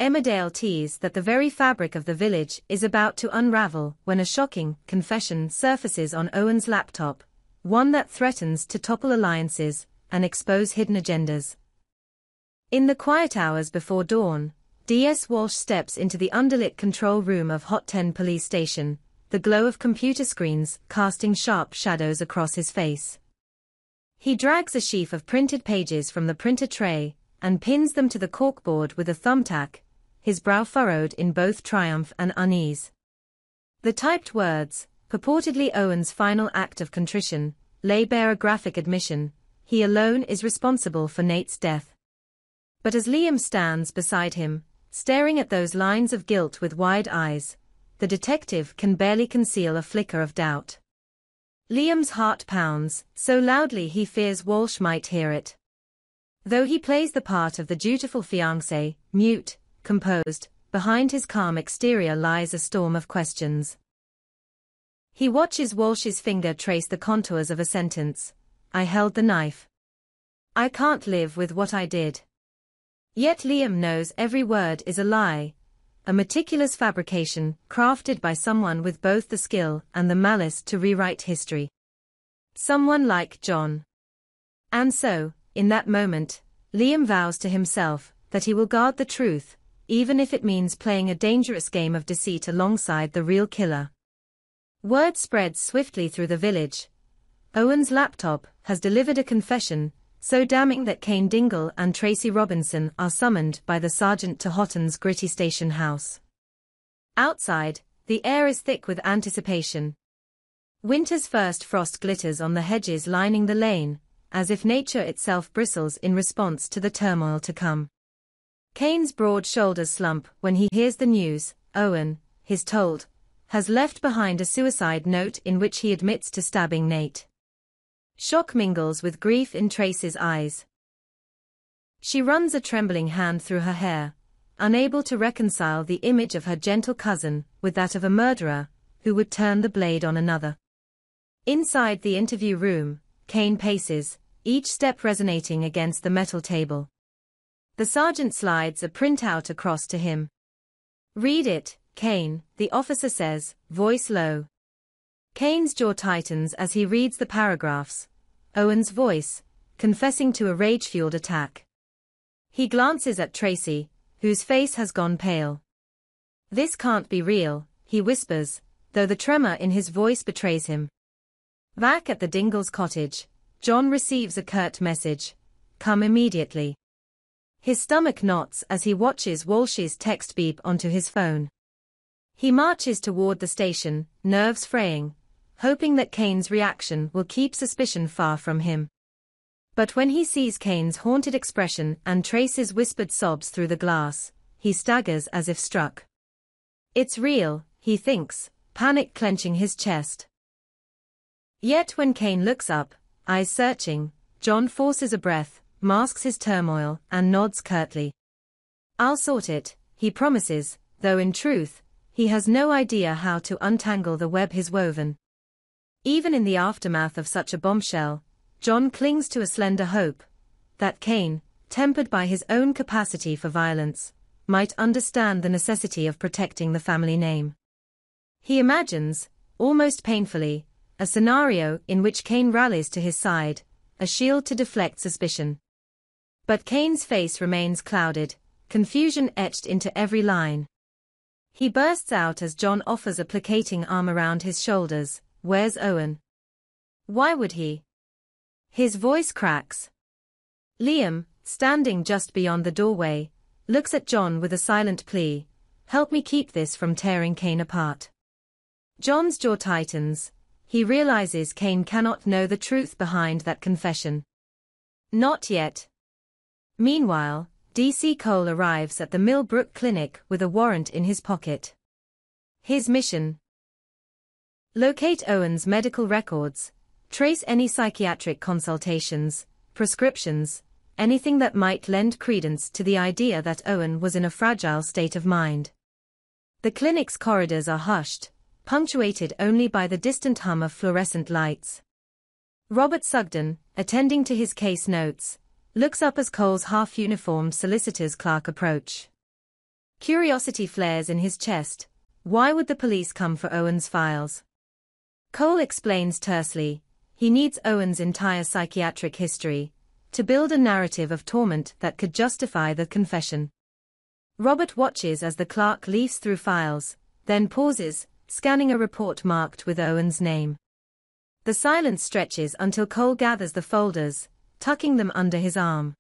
Emmerdale tease that the very fabric of the village is about to unravel when a shocking confession surfaces on Owen's laptop, one that threatens to topple alliances and expose hidden agendas. In the quiet hours before dawn, D.S. Walsh steps into the underlit control room of Hot 10 police station, the glow of computer screens casting sharp shadows across his face. He drags a sheaf of printed pages from the printer tray and pins them to the corkboard with a thumbtack, his brow furrowed in both triumph and unease. The typed words, purportedly Owen's final act of contrition, lay bare a graphic admission: he alone is responsible for Nate's death. But as Liam stands beside him, staring at those lines of guilt with wide eyes, the detective can barely conceal a flicker of doubt. Liam's heart pounds, so loudly he fears Walsh might hear it. Though he plays the part of the dutiful fiancé, mute, composed, behind his calm exterior lies a storm of questions. He watches Walsh's finger trace the contours of a sentence. I held the knife. I can't live with what I did. Yet Liam knows every word is a lie, a meticulous fabrication crafted by someone with both the skill and the malice to rewrite history. Someone like John. And so, in that moment, Liam vows to himself that he will guard the truth, even if it means playing a dangerous game of deceit alongside the real killer. Word spreads swiftly through the village. Owen's laptop has delivered a confession, so damning that Cain Dingle and Tracy Robinson are summoned by the sergeant to Hotton's gritty station house. Outside, the air is thick with anticipation. Winter's first frost glitters on the hedges lining the lane, as if nature itself bristles in response to the turmoil to come. Cain's broad shoulders slump when he hears the news. Owen, he's told, has left behind a suicide note in which he admits to stabbing Nate. Shock mingles with grief in Tracy's eyes. She runs a trembling hand through her hair, unable to reconcile the image of her gentle cousin with that of a murderer who would turn the blade on another. Inside the interview room, Cain paces, each step resonating against the metal table. The sergeant slides a printout across to him. Read it, Cain, the officer says, voice low. Cain's jaw tightens as he reads the paragraphs. Owen's voice, confessing to a rage-fueled attack. He glances at Tracy, whose face has gone pale. This can't be real, he whispers, though the tremor in his voice betrays him. Back at the Dingles' cottage, John receives a curt message. Come immediately. His stomach knots as he watches Walsh's text beep onto his phone. He marches toward the station, nerves fraying, hoping that Cain's reaction will keep suspicion far from him. But when he sees Cain's haunted expression and Tracy's whispered sobs through the glass, he staggers as if struck. It's real, he thinks, panic clenching his chest. Yet when Cain looks up, eyes searching, John forces a breath, masks his turmoil, and nods curtly. I'll sort it, he promises, though in truth, he has no idea how to untangle the web he's woven. Even in the aftermath of such a bombshell, John clings to a slender hope that Cain, tempered by his own capacity for violence, might understand the necessity of protecting the family name. He imagines, almost painfully, a scenario in which Cain rallies to his side, a shield to deflect suspicion. But Cain's face remains clouded, confusion etched into every line. He bursts out as John offers a placating arm around his shoulders. Where's Owen? Why would he? His voice cracks. Liam, standing just beyond the doorway, looks at John with a silent plea. Help me keep this from tearing Cain apart. John's jaw tightens. He realizes Cain cannot know the truth behind that confession. Not yet. Meanwhile, D.C. Cole arrives at the Millbrook Clinic with a warrant in his pocket. His mission: locate Owen's medical records, trace any psychiatric consultations, prescriptions, anything that might lend credence to the idea that Owen was in a fragile state of mind. The clinic's corridors are hushed, punctuated only by the distant hum of fluorescent lights. Robert Sugden, attending to his case notes, looks up as Cole's half-uniformed solicitor's clerk approach. Curiosity flares in his chest. Why would the police come for Owen's files? Cole explains tersely. He needs Owen's entire psychiatric history to build a narrative of torment that could justify the confession. Robert watches as the clerk leafs through files, then pauses, scanning a report marked with Owen's name. The silence stretches until Cole gathers the folders, tucking them under his arm.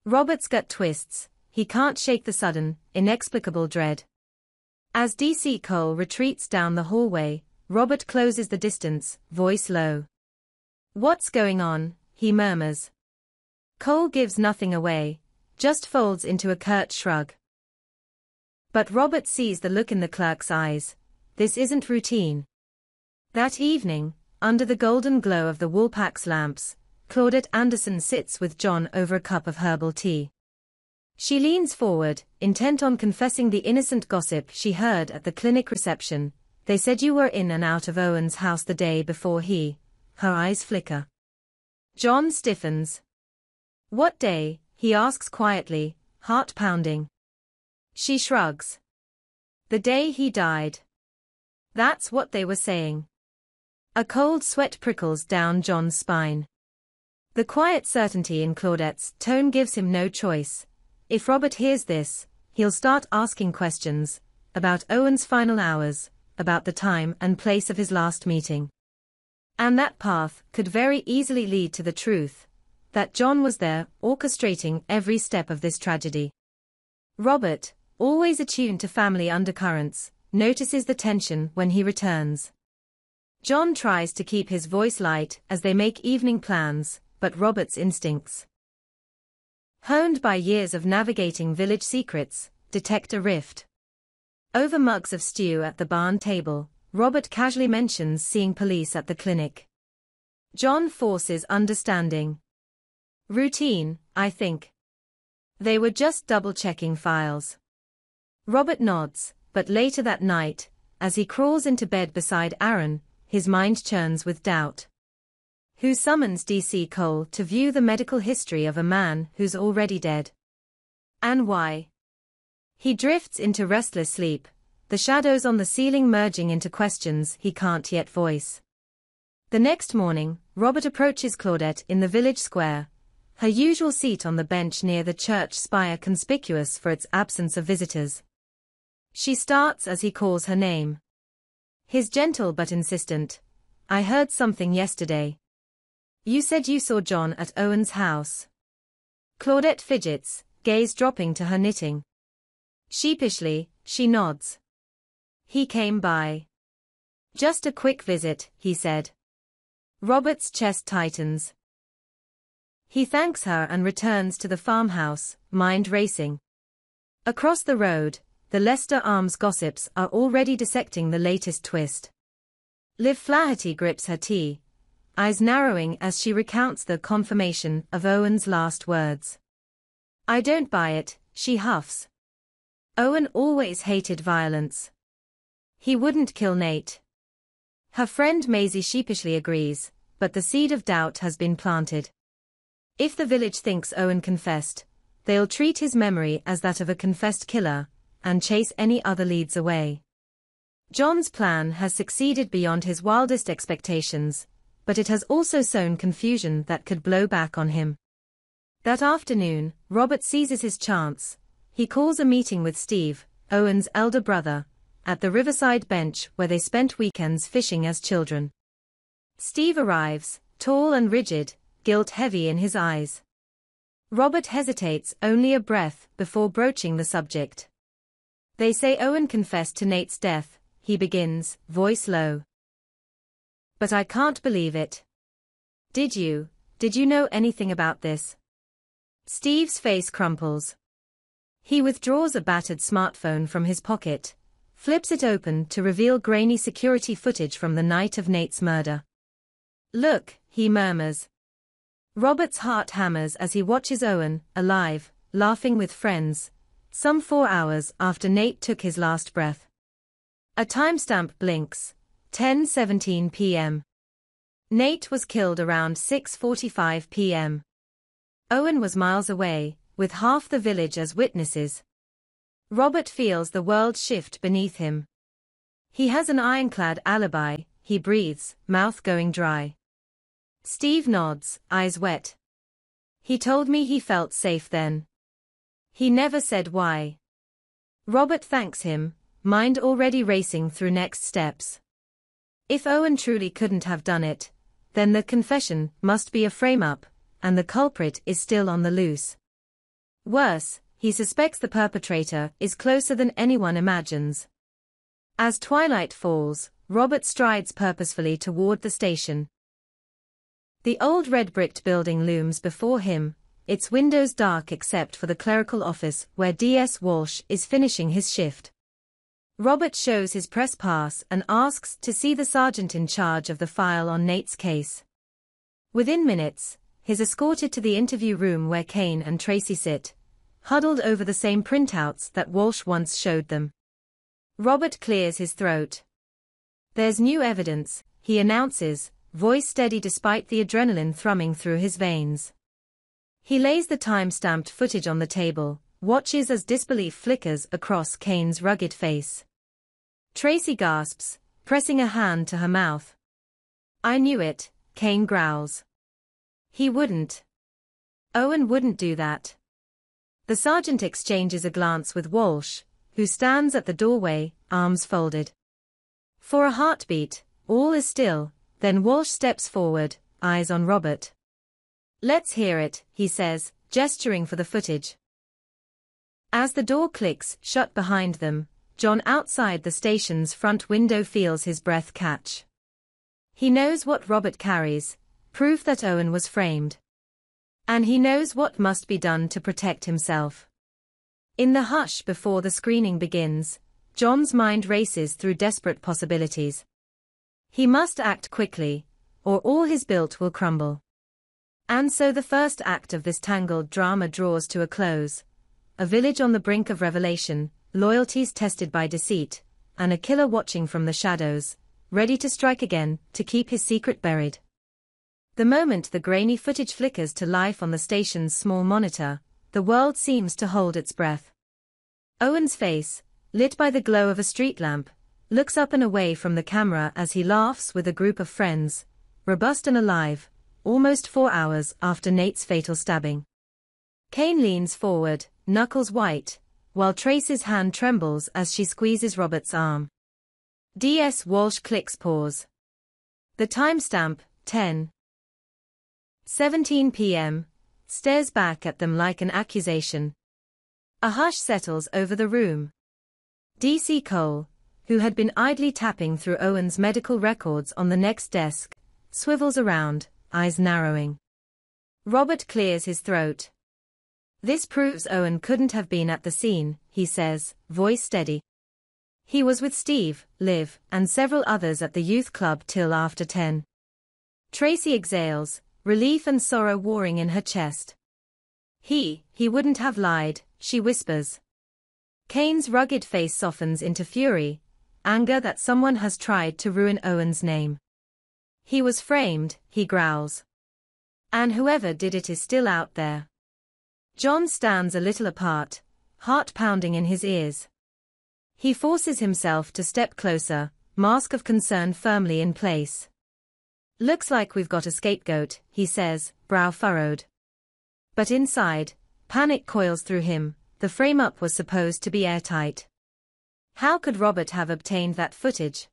Robert's gut twists. He can't shake the sudden, inexplicable dread. As DC Cole retreats down the hallway, Robert closes the distance, voice low. "What's going on?" he murmurs. Cole gives nothing away, just folds into a curt shrug. But Robert sees the look in the clerk's eyes. This isn't routine. That evening, under the golden glow of the Woolpack's lamps, Claudette Anderson sits with John over a cup of herbal tea. She leans forward, intent on confessing the innocent gossip she heard at the clinic reception. "They said you were in and out of Owen's house the day before he..." Her eyes flicker. John stiffens. "What day?" he asks quietly, heart pounding. She shrugs. "The day he died." That's what they were saying. A cold sweat prickles down John's spine. The quiet certainty in Claudette's tone gives him no choice. If Robert hears this, he'll start asking questions about Owen's final hours, about the time and place of his last meeting. And that path could very easily lead to the truth that John was there, orchestrating every step of this tragedy. Robert, always attuned to family undercurrents, notices the tension when he returns. John tries to keep his voice light as they make evening plans, but Robert's instincts, honed by years of navigating village secrets, detect a rift. Over mugs of stew at the barn table, Robert casually mentions seeing police at the clinic. John forces understanding. "Routine, I think. They were just double-checking files." Robert nods, but later that night, as he crawls into bed beside Aaron, his mind churns with doubt. Who summons DC Cole to view the medical history of a man who's already dead? And why? He drifts into restless sleep, the shadows on the ceiling merging into questions he can't yet voice. The next morning, Robert approaches Claudette in the village square, her usual seat on the bench near the church spire conspicuous for its absence of visitors. She starts as he calls her name. His gentle but insistent, "I heard something yesterday. You said you saw John at Owen's house." Claudette fidgets, gaze dropping to her knitting. Sheepishly, she nods. "He came by. Just a quick visit," he said. Robert's chest tightens. He thanks her and returns to the farmhouse, mind racing. Across the road, the Leicester Arms gossips are already dissecting the latest twist. Liv Flaherty grips her tea, eyes narrowing as she recounts the confirmation of Owen's last words. "I don't buy it," she huffs. "Owen always hated violence. He wouldn't kill Nate." Her friend Maisie sheepishly agrees, but the seed of doubt has been planted. If the village thinks Owen confessed, they'll treat his memory as that of a confessed killer, and chase any other leads away. John's plan has succeeded beyond his wildest expectations, but it has also sown confusion that could blow back on him. That afternoon, Robert seizes his chance. He calls a meeting with Steve, Owen's elder brother, at the riverside bench where they spent weekends fishing as children. Steve arrives, tall and rigid, guilt heavy in his eyes. Robert hesitates only a breath before broaching the subject. "They say Owen confessed to Nate's death," he begins, voice low. "But I can't believe it. Did you know anything about this?" Steve's face crumples. He withdraws a battered smartphone from his pocket, flips it open to reveal grainy security footage from the night of Nate's murder. "Look," he murmurs. Robert's heart hammers as he watches Owen, alive, laughing with friends, some 4 hours after Nate took his last breath. A timestamp blinks, 10:17 p.m. Nate was killed around 6:45 p.m. Owen was miles away, with half the village as witnesses. Robert feels the world shift beneath him. He has an ironclad alibi, he breathes, mouth going dry. Steve nods, eyes wet. He told me he felt safe then. He never said why. Robert thanks him, mind already racing through next steps. If Owen truly couldn't have done it, then the confession must be a frame-up, and the culprit is still on the loose. Worse, he suspects the perpetrator is closer than anyone imagines. As twilight falls, Robert strides purposefully toward the station. The old red-bricked building looms before him, its windows dark except for the clerical office where D.S. Walsh is finishing his shift. Robert shows his press pass and asks to see the sergeant in charge of the file on Nate's case. Within minutes, he's escorted to the interview room where Cain and Tracy sit, huddled over the same printouts that Walsh once showed them. Robert clears his throat. There's new evidence, he announces, voice steady despite the adrenaline thrumming through his veins. He lays the time-stamped footage on the table, watches as disbelief flickers across Cain's rugged face. Tracy gasps, pressing a hand to her mouth. I knew it, Cain growls. He wouldn't. Owen wouldn't do that. The sergeant exchanges a glance with Walsh, who stands at the doorway, arms folded. For a heartbeat, all is still, then Walsh steps forward, eyes on Robert. Let's hear it, he says, gesturing for the footage. As the door clicks shut behind them, John outside the station's front window feels his breath catch. He knows what Robert carries, proof that Owen was framed. And he knows what must be done to protect himself. In the hush before the screening begins, John's mind races through desperate possibilities. He must act quickly, or all his built will crumble. And so the first act of this tangled drama draws to a close. A village on the brink of revelation, loyalties tested by deceit, and a killer watching from the shadows, ready to strike again, to keep his secret buried. The moment the grainy footage flickers to life on the station's small monitor, the world seems to hold its breath. Owen's face, lit by the glow of a street lamp, looks up and away from the camera as he laughs with a group of friends, robust and alive, almost 4 hours after Nate's fatal stabbing. Cain leans forward, knuckles white, while Tracy's hand trembles as she squeezes Robert's arm. D.S. Walsh clicks pause. The timestamp, 10:17 p.m., stares back at them like an accusation. A hush settles over the room. D.C. Cole, who had been idly tapping through Owen's medical records on the next desk, swivels around, eyes narrowing. Robert clears his throat. This proves Owen couldn't have been at the scene, he says, voice steady. He was with Steve, Liv, and several others at the youth club till after 10. Tracy exhales, relief and sorrow warring in her chest. He wouldn't have lied, she whispers. Cain's rugged face softens into fury, anger that someone has tried to ruin Owen's name. He was framed, he growls. And whoever did it is still out there. John stands a little apart, heart pounding in his ears. He forces himself to step closer, mask of concern firmly in place. Looks like we've got a scapegoat, he says, brow furrowed. But inside, panic coils through him, the frame-up was supposed to be airtight. How could Robert have obtained that footage?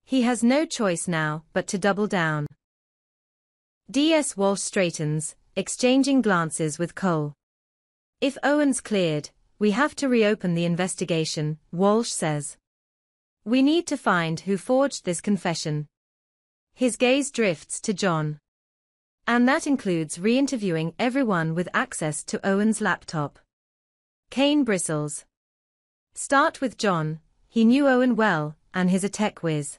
He has no choice now but to double down. D.S. Walsh straightens, exchanging glances with Cole. If Owen's cleared, we have to reopen the investigation, Walsh says. We need to find who forged this confession. His gaze drifts to John. And that includes re-interviewing everyone with access to Owen's laptop. Cain bristles. Start with John, he knew Owen well, and he's a tech whiz.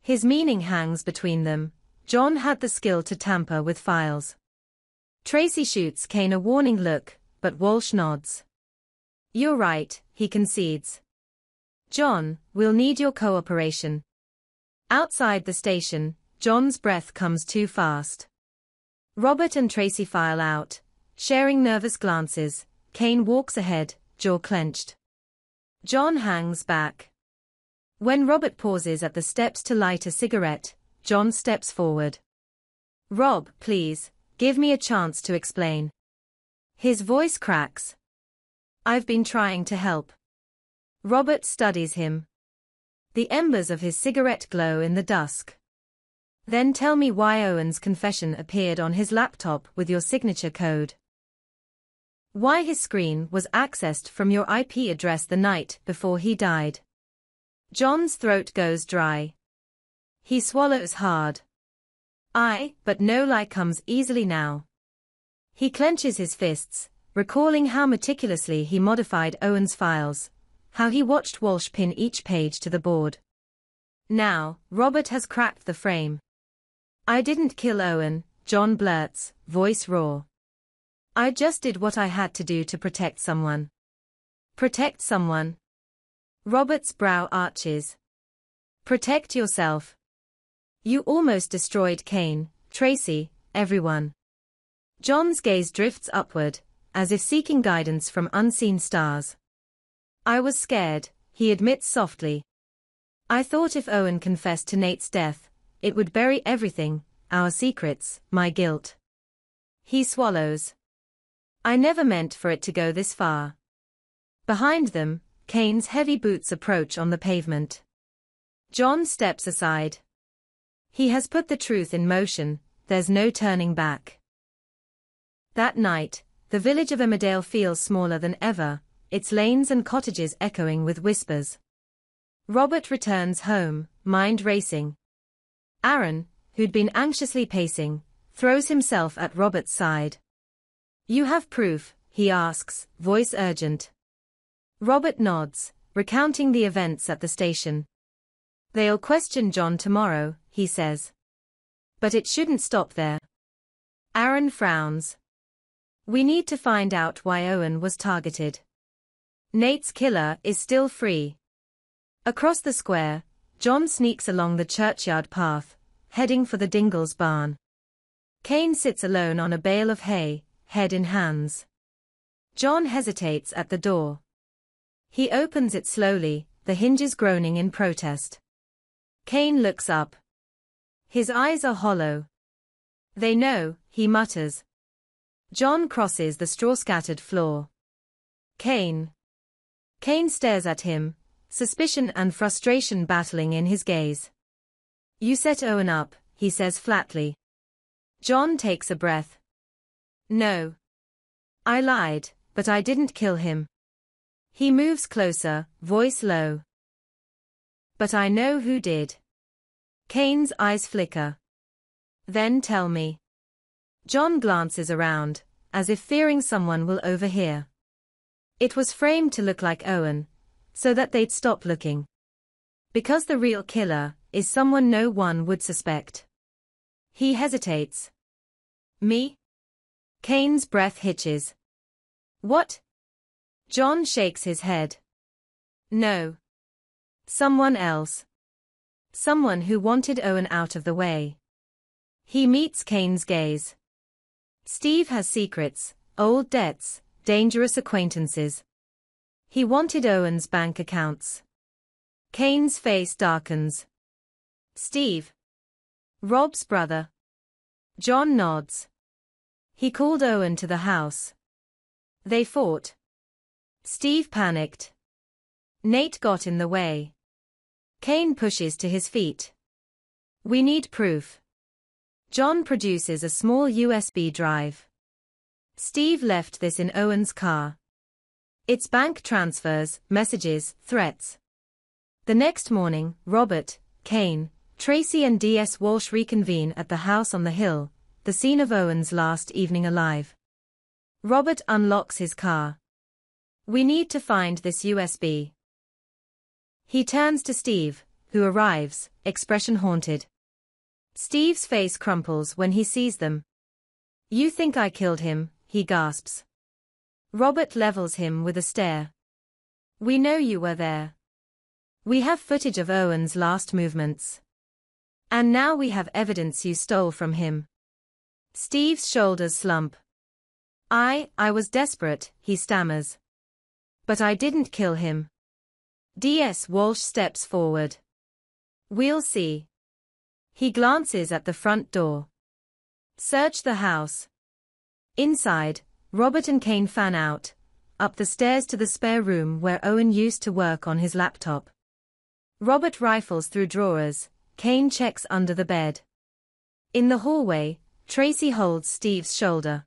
His meaning hangs between them, John had the skill to tamper with files. Tracy shoots Cain a warning look, but Walsh nods. You're right, he concedes. John, we'll need your cooperation. Outside the station, John's breath comes too fast. Robert and Tracy file out, sharing nervous glances. Cain walks ahead, jaw clenched. John hangs back. When Robert pauses at the steps to light a cigarette, John steps forward. Rob, please, give me a chance to explain. His voice cracks. I've been trying to help. Robert studies him. The embers of his cigarette glow in the dusk. Then tell me why Owen's confession appeared on his laptop with your signature code. Why his screen was accessed from your IP address the night before he died. John's throat goes dry. He swallows hard. But no lie comes easily now. He clenches his fists, recalling how meticulously he modified Owen's files, how he watched Walsh pin each page to the board. Now, Robert has cracked the frame. I didn't kill Owen, John blurts, voice raw. I just did what I had to do to protect someone. Protect someone? Robert's brow arches. Protect yourself. You almost destroyed Cain, Tracy, everyone. John's gaze drifts upward, as if seeking guidance from unseen stars. I was scared, he admits softly. I thought if Owen confessed to Nate's death, it would bury everything, our secrets, my guilt. He swallows. I never meant for it to go this far. Behind them, Cain's heavy boots approach on the pavement. John steps aside. He has put the truth in motion, there's no turning back. That night, the village of Emmerdale feels smaller than ever, its lanes and cottages echoing with whispers. Robert returns home, mind racing. Aaron, who'd been anxiously pacing, throws himself at Robert's side. You have proof, he asks, voice urgent. Robert nods, recounting the events at the station. They'll question John tomorrow, he says. But it shouldn't stop there. Aaron frowns. We need to find out why Owen was targeted. Nate's killer is still free. Across the square, John sneaks along the churchyard path, heading for the Dingles barn. Cain sits alone on a bale of hay, head in hands. John hesitates at the door. He opens it slowly, the hinges groaning in protest. Cain looks up. His eyes are hollow. They know, he mutters. John crosses the straw-scattered floor. Cain. Cain stares at him, suspicion and frustration battling in his gaze. You set Owen up, he says flatly. John takes a breath. No. I lied, but I didn't kill him. He moves closer, voice low. But I know who did. Cain's eyes flicker. Then tell me. John glances around, as if fearing someone will overhear. It was framed to look like Owen, so that they'd stop looking. Because the real killer is someone no one would suspect. He hesitates. Me? Cain's breath hitches. What? John shakes his head. No. Someone else. Someone who wanted Owen out of the way. He meets Cain's gaze. Steve has secrets, old debts, dangerous acquaintances. He wanted Owen's bank accounts. Cain's face darkens. Steve. Rob's brother. John nods. He called Owen to the house. They fought. Steve panicked. Nate got in the way. Cain pushes to his feet. We need proof. John produces a small USB drive. Steve left this in Owen's car. It's bank transfers, messages, threats. The next morning, Robert, Cain, Tracy and D.S. Walsh reconvene at the house on the hill, the scene of Owen's last evening alive. Robert unlocks his car. We need to find this USB. He turns to Steve, who arrives, expression haunted. Steve's face crumples when he sees them. You think I killed him, he gasps. Robert levels him with a stare. We know you were there. We have footage of Owen's last movements. And now we have evidence you stole from him. Steve's shoulders slump. I was desperate, he stammers. But I didn't kill him. DS Walsh steps forward. We'll see. He glances at the front door. Search the house. Inside, Robert and Cain fan out, up the stairs to the spare room where Owen used to work on his laptop. Robert rifles through drawers, Cain checks under the bed. In the hallway, Tracy holds Steve's shoulder.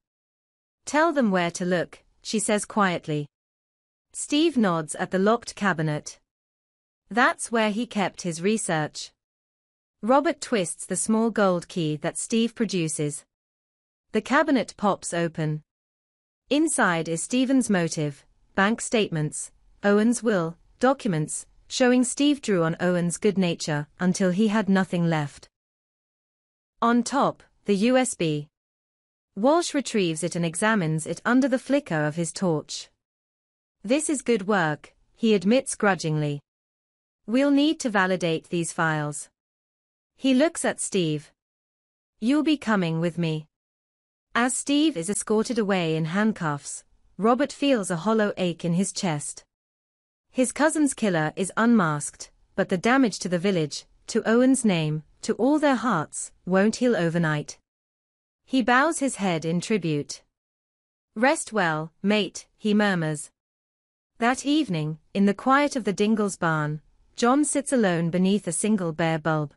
Tell them where to look, she says quietly. Steve nods at the locked cabinet. That's where he kept his research. Robert twists the small gold key that Steve produces. The cabinet pops open. Inside is Stephen's motive, bank statements, Owen's will, documents, showing Steve drew on Owen's good nature until he had nothing left. On top, the USB. Walsh retrieves it and examines it under the flicker of his torch. This is good work, he admits grudgingly. We'll need to validate these files. He looks at Steve. You'll be coming with me. As Steve is escorted away in handcuffs, Robert feels a hollow ache in his chest. His cousin's killer is unmasked, but the damage to the village, to Owen's name, to all their hearts, won't heal overnight. He bows his head in tribute. Rest well, mate, he murmurs. That evening, in the quiet of the Dingles barn, John sits alone beneath a single bare bulb.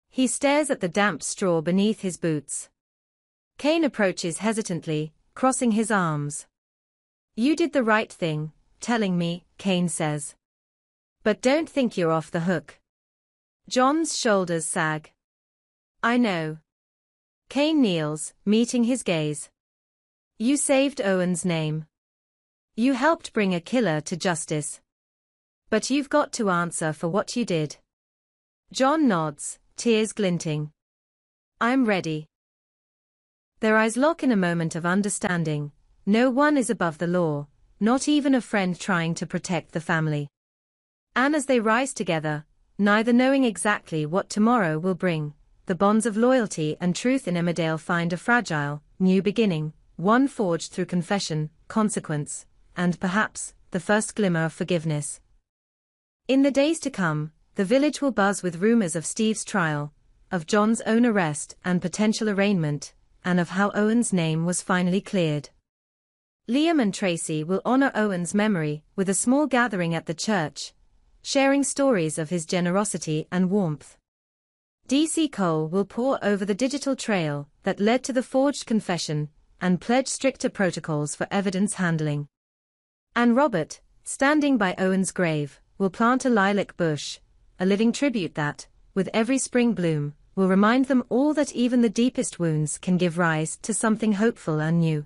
He stares at the damp straw beneath his boots. Cain approaches hesitantly, crossing his arms. You did the right thing, telling me, Cain says. But don't think you're off the hook. John's shoulders sag. I know. Cain kneels, meeting his gaze. You saved Owen's name. You helped bring a killer to justice. But you've got to answer for what you did. John nods, tears glinting. I'm ready. Their eyes lock in a moment of understanding. No one is above the law, not even a friend trying to protect the family. And as they rise together, neither knowing exactly what tomorrow will bring, the bonds of loyalty and truth in Emmerdale find a fragile, new beginning, one forged through confession, consequence, and perhaps, the first glimmer of forgiveness. In the days to come, the village will buzz with rumors of Steve's trial, of John's own arrest and potential arraignment, and of how Owen's name was finally cleared. Liam and Tracy will honor Owen's memory with a small gathering at the church, sharing stories of his generosity and warmth. DC Cole will pore over the digital trail that led to the forged confession, and pledge stricter protocols for evidence handling. And Robert, standing by Owen's grave, will plant a lilac bush, a living tribute that, with every spring bloom, will remind them all that even the deepest wounds can give rise to something hopeful and new.